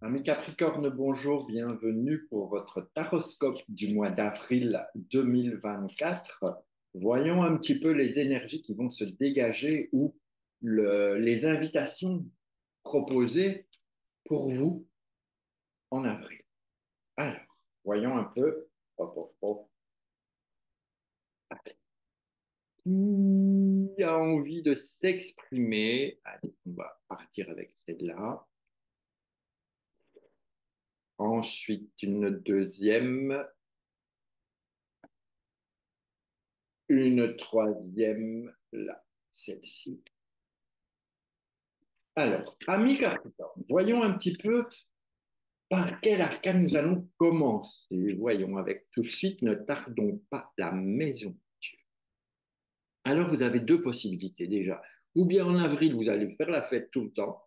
Amis Capricorne, bonjour, bienvenue pour votre taroscope du mois d'avril 2024. Voyons un petit peu les énergies qui vont se dégager ou les invitations proposées pour vous en avril. Alors, voyons un peu. Hop, hop, hop. Qui a envie de s'exprimer? Allez, on va partir avec celle-là. Ensuite, une deuxième. Une troisième, là, celle-ci. Alors, amis Capricorne, voyons un petit peu par quel arcane nous allons commencer. Voyons avec tout de suite, ne tardons pas la maison de Dieu. Alors, vous avez deux possibilités déjà. Ou bien en avril, vous allez faire la fête tout le temps,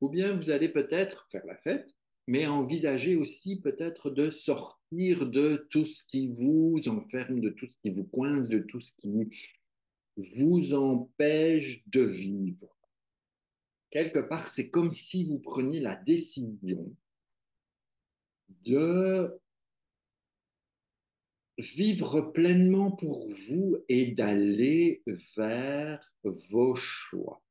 ou bien vous allez peut-être faire la fête, mais envisager aussi peut-être de sortir de tout ce qui vous enferme, de tout ce qui vous coince, de tout ce qui vous empêche de vivre. Quelque part, c'est comme si vous preniez la décision de vivre pleinement pour vous et d'aller vers vos choix.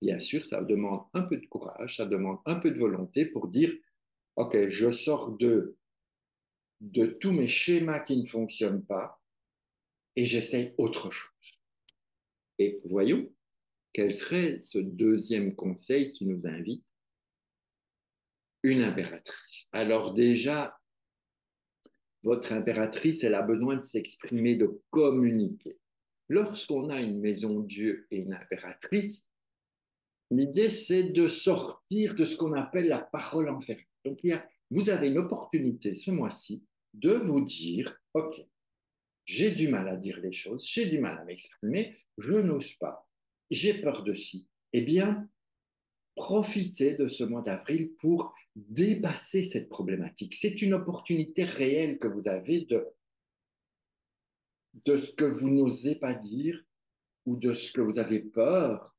Bien sûr, ça demande un peu de courage, ça demande un peu de volonté pour dire, OK, je sors de tous mes schémas qui ne fonctionnent pas et j'essaye autre chose. Et voyons, quel serait ce deuxième conseil qui nous invite? Une impératrice. Alors déjà, votre impératrice, elle a besoin de s'exprimer, de communiquer. Lorsqu'on a une maison Dieu et une impératrice, l'idée, c'est de sortir de ce qu'on appelle la parole enfermée. Donc, vous avez une opportunité ce mois-ci de vous dire, OK, j'ai du mal à dire les choses, j'ai du mal à m'exprimer, je n'ose pas, j'ai peur de ci. Eh bien, profitez de ce mois d'avril pour dépasser cette problématique. C'est une opportunité réelle que vous avez de ce que vous n'osez pas dire ou de ce que vous avez peur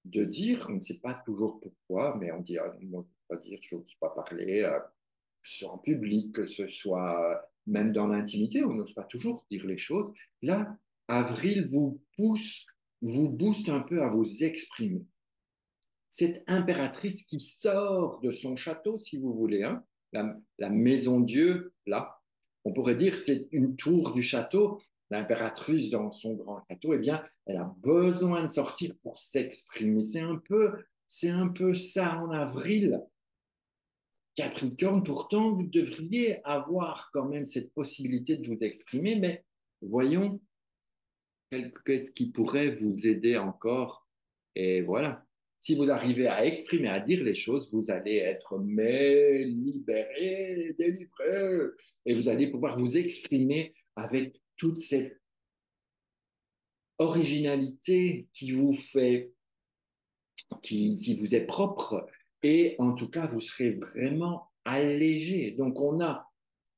de dire. On ne sait pas toujours pourquoi, mais on dit, ah, moi, je ne pas dire, je n'ose pas parler, que ce soit en public, que ce soit même dans l'intimité, on n'ose pas toujours dire les choses. Là, avril vous pousse, vous booste un peu à vous exprimer. Cette impératrice qui sort de son château, si vous voulez, hein, la maison Dieu, là, on pourrait dire c'est une tour du château. L'impératrice dans son grand château, eh bien, elle a besoin de sortir pour s'exprimer. C'est un peu ça en avril. Capricorne, pourtant, vous devriez avoir quand même cette possibilité de vous exprimer, mais voyons qu'est-ce qui pourrait vous aider encore. Et voilà. Si vous arrivez à exprimer, à dire les choses, vous allez être mais libéré, délivré, et vous allez pouvoir vous exprimer avec toute cette originalité qui vous fait, qui vous est propre, et en tout cas, vous serez vraiment allégé. Donc, on a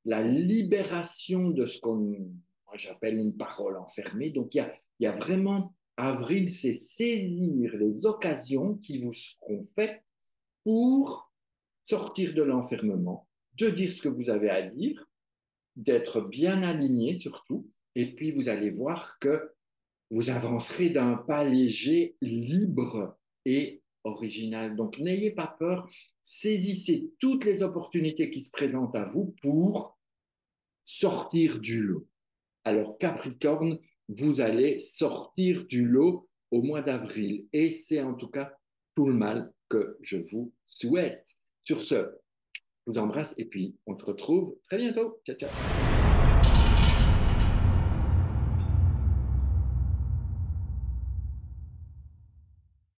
la libération de ce qu'on, moi j'appelle une parole enfermée. Donc il y a vraiment, avril, c'est saisir les occasions qui vous seront faites pour sortir de l'enfermement, de dire ce que vous avez à dire, d'être bien aligné surtout, et puis vous allez voir que vous avancerez d'un pas léger, libre et original. Donc n'ayez pas peur, saisissez toutes les opportunités qui se présentent à vous pour sortir du lot. Alors, Capricorne, vous allez sortir du lot au mois d'avril. Et c'est en tout cas tout le mal que je vous souhaite. Sur ce, je vous embrasse et puis on se retrouve très bientôt. Ciao, ciao.